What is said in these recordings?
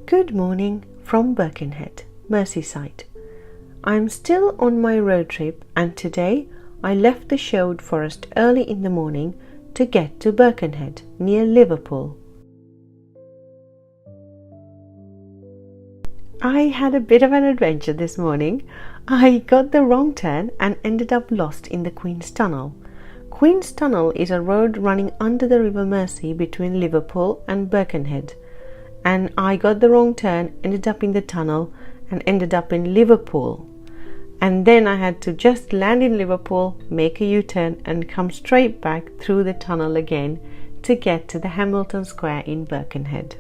Good morning from Birkenhead, Merseyside. I'm still on my road trip and today I left the Sherwood Forest early in the morning to get to Birkenhead near Liverpool. I had a bit of an adventure this morning. I got the wrong turn and ended up lost in the Queen's Tunnel. Queen's Tunnel is a road running under the River Mersey between Liverpool and Birkenhead. And I got the wrong turn, ended up in the tunnel and ended up in Liverpool. And then I had to just land in Liverpool, make a U-turn and come straight back through the tunnel again to get to the Hamilton Square in Birkenhead.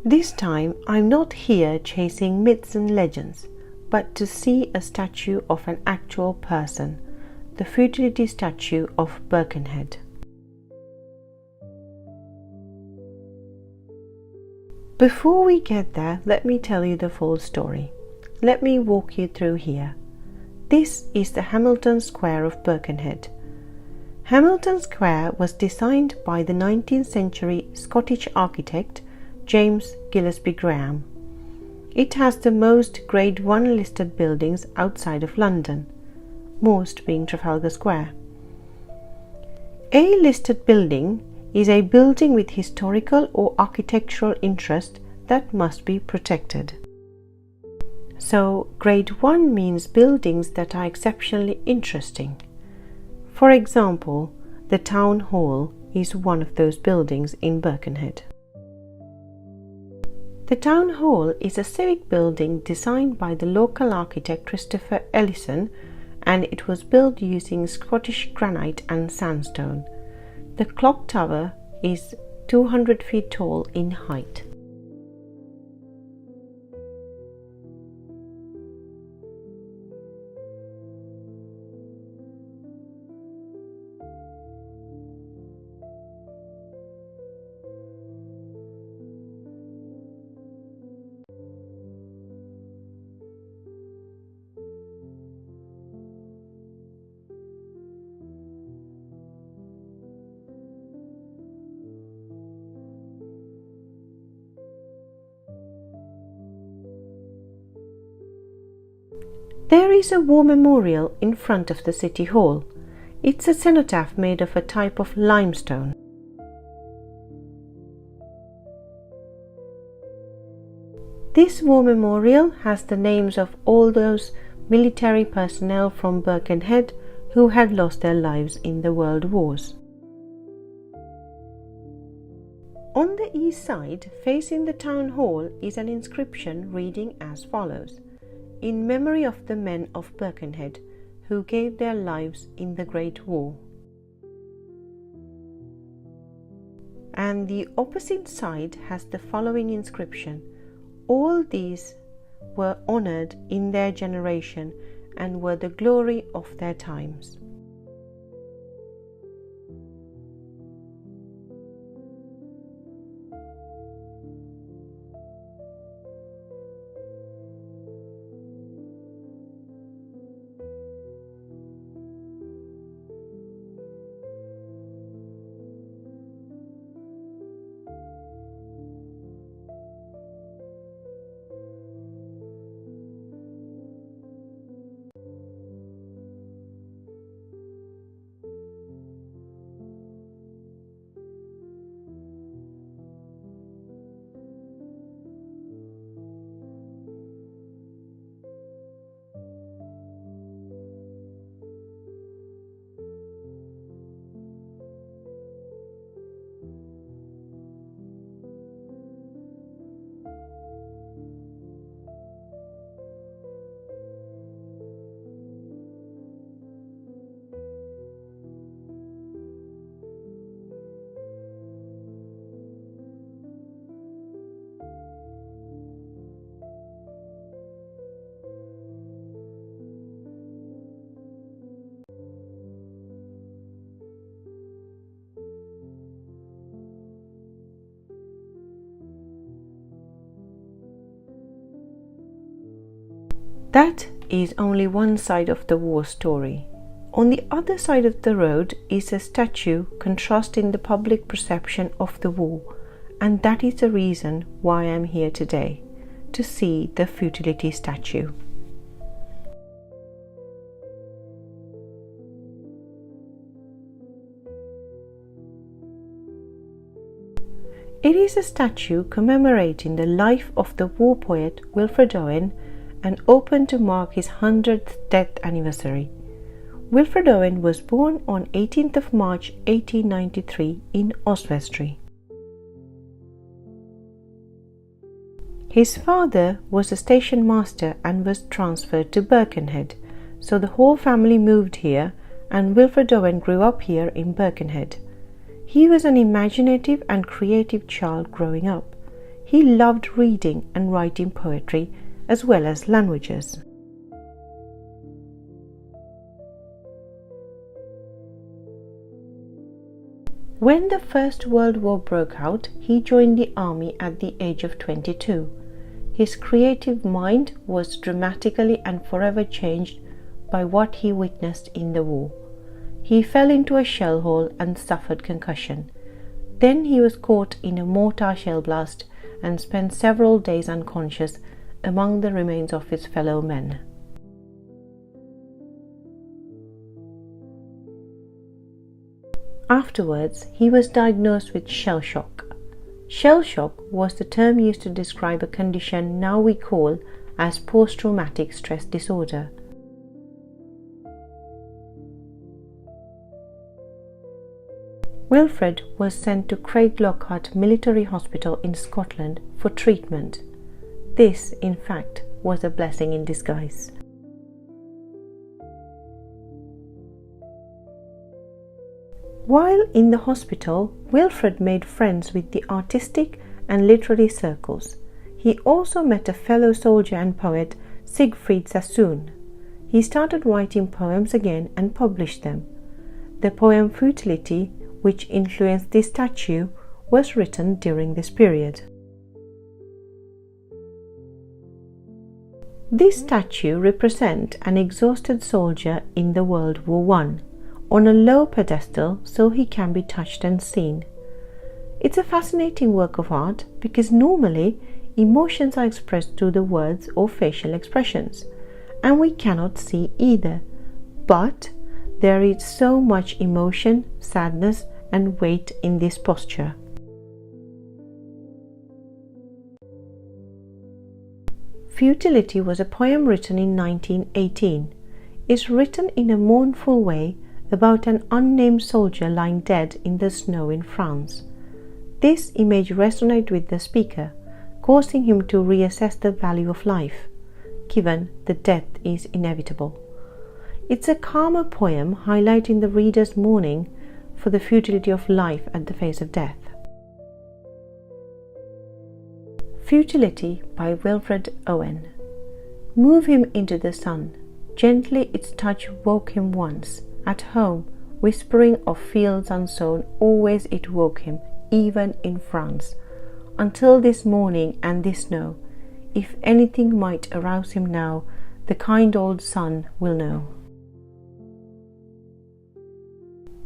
This time I'm not here chasing myths and legends, but to see a statue of an actual person, the Futility statue of Birkenhead. Before we get there, let me tell you the full story. Let me walk you through here. This is the Hamilton Square of Birkenhead. Hamilton Square was designed by the 19th century Scottish architect James Gillespie Graham. It has the most Grade 1 listed buildings outside of London, most being Trafalgar Square. A listed building is a building with historical or architectural interest that must be protected. So, Grade 1 means buildings that are exceptionally interesting. For example, the Town Hall is one of those buildings in Birkenhead. The Town Hall is a civic building designed by the local architect Christopher Ellison, and it was built using Scottish granite and sandstone. The clock tower is 200 feet tall in height. There is a war memorial in front of the City Hall. It's a cenotaph made of a type of limestone. This war memorial has the names of all those military personnel from Birkenhead who had lost their lives in the World Wars. On the east side, facing the Town Hall, is an inscription reading as follows: "In memory of the men of Birkenhead who gave their lives in the Great War." And the opposite side has the following inscription: "All these were honoured in their generation and were the glory of their times." That is only one side of the war story. On the other side of the road is a statue contrasting the public perception of the war, and that is the reason why I am here today, to see the Futility statue. It is a statue commemorating the life of the war poet Wilfred Owen and opened to mark his 100th death anniversary. Wilfred Owen was born on 18th of March 1893 in Oswestry. His father was a station master and was transferred to Birkenhead, so the whole family moved here, and Wilfred Owen grew up here in Birkenhead. He was an imaginative and creative child growing up. He loved reading and writing poetry as well as languages. When the First World War broke out, he joined the army at the age of 22. His creative mind was dramatically and forever changed by what he witnessed in the war. He fell into a shell hole and suffered concussion. Then he was caught in a mortar shell blast and spent several days unconscious among the remains of his fellow men. Afterwards, he was diagnosed with shell shock. Shell shock was the term used to describe a condition now we call as post-traumatic stress disorder. Wilfred was sent to Craiglockhart Military Hospital in Scotland for treatment. This, in fact, was a blessing in disguise. While in the hospital, Wilfred made friends with the artistic and literary circles. He also met a fellow soldier and poet, Siegfried Sassoon. He started writing poems again and published them. The poem Futility, which influenced this statue, was written during this period. This statue represents an exhausted soldier in the World War I, on a low pedestal so he can be touched and seen. It's a fascinating work of art because normally emotions are expressed through the words or facial expressions, and we cannot see either, but there is so much emotion, sadness, and weight in this posture. Futility was a poem written in 1918. It's written in a mournful way about an unnamed soldier lying dead in the snow in France. This image resonated with the speaker, causing him to reassess the value of life, given that death is inevitable. It's a calmer poem highlighting the reader's mourning for the futility of life at the face of death. Futility by Wilfred Owen. Move him into the sun. Gently its touch woke him once. At home, whispering of fields unsown, always it woke him, even in France. Until this morning and this snow, if anything might arouse him now, the kind old sun will know.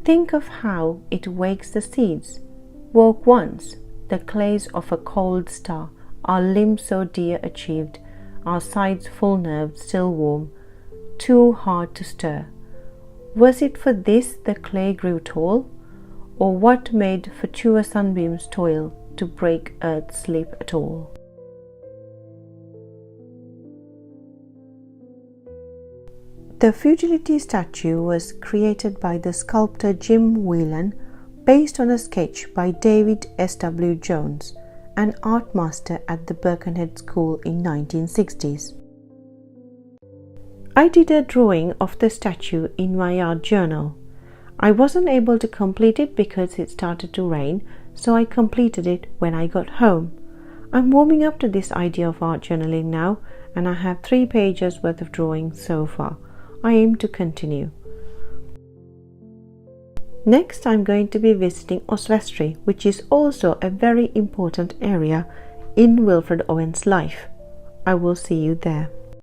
Think of how it wakes the seeds. Woke once, the clays of a cold star, our limbs so dear achieved, our sides full nerved, still warm, too hard to stir. Was it for this the clay grew tall? Or what made fatuous sunbeams toil to break earth's sleep at all? The Futility statue was created by the sculptor Jim Whelan based on a sketch by David S.W. Jones, an art master at the Birkenhead School in 1960s. I did a drawing of the statue in my art journal. I wasn't able to complete it because it started to rain, so I completed it when I got home. I'm warming up to this idea of art journaling now, and I have 3 pages worth of drawing so far. I aim to continue. Next, I'm going to be visiting Oswestry, which is also a very important area in Wilfred Owen's life. I will see you there.